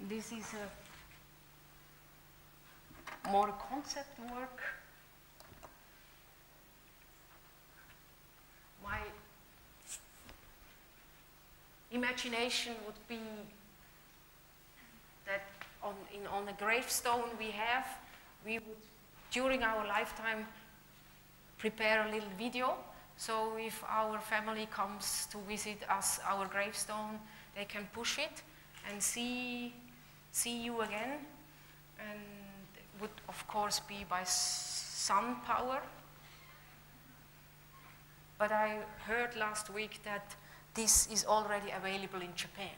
This is a more concept work. My imagination would be that on a gravestone we would, during our lifetime, prepare a little video. So if our family comes to visit us, our gravestone, they can push it and see you again. And it would, of course, be by sun power. But I heard last week that this is already available in Japan.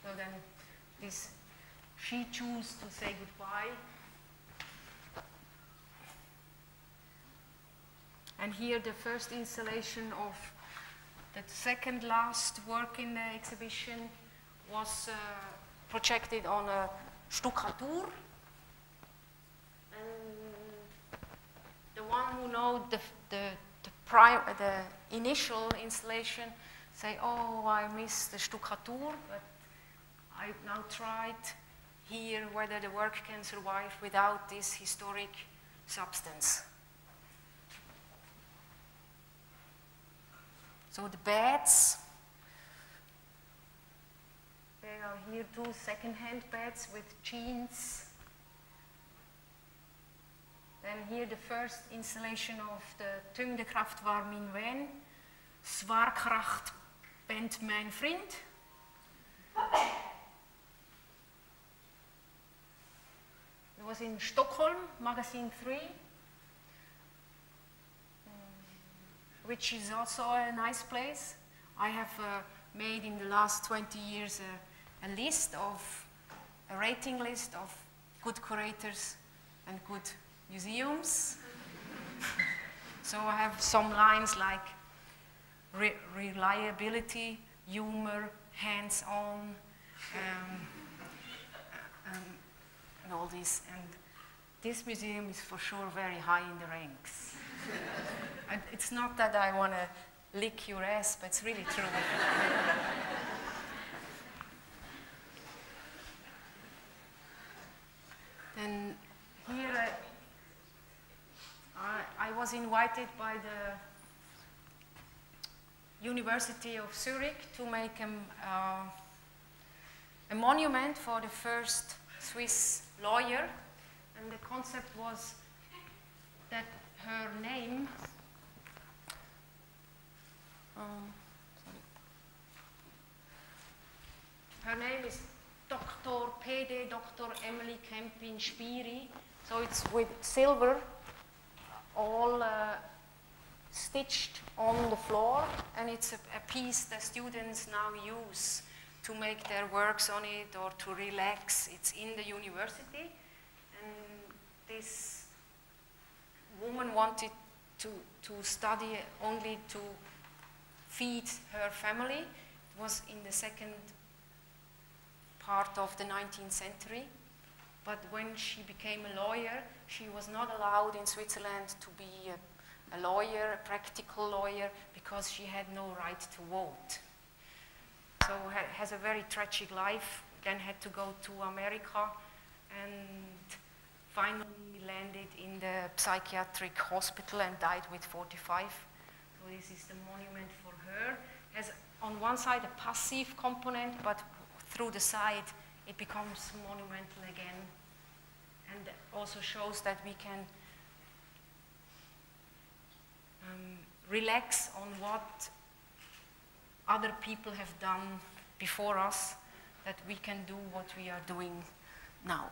So then she chose to say goodbye. And here the first installation of the second last work in the exhibition was projected on a stuccatur. And the one who knows the initial installation say, oh, I miss the stuccatur, but I now tried here whether the work can survive without this historic substance. So the beds, there are here 2 second-hand beds with jeans. Then here the first installation of the Tyngdekraft min vän, Zwaarkracht bent mijn vriend. It was in Stockholm, Magazine 3. Which is also a nice place. I have made in the last 20 years a rating list of good curators and good museums. So I have some lines like reliability, humor, hands-on, and all this. And this museum is for sure very high in the ranks. And it's not that I want to lick your ass, but it's really true. Then here I was invited by the University of Zurich to make a monument for the first Swiss lawyer. And the concept was that her name, her name is Dr. P.D. Dr. Emily Kempin Spiri. So it's with silver, all stitched on the floor, and it's a piece that students now use to make their works on it or to relax. It's in the university, and this woman wanted to study only to feed her family. It was in the second part of the 19th century. But when she became a lawyer, she was not allowed in Switzerland to be a lawyer, a practical lawyer, because she had no right to vote. So has a very tragic life, then had to go to America and finally landed in the psychiatric hospital and died with 45. So this is the monument for her. Has on one side a passive component, but through the side it becomes monumental again. And also shows that we can relax on what other people have done before us, that we can do what we are doing now.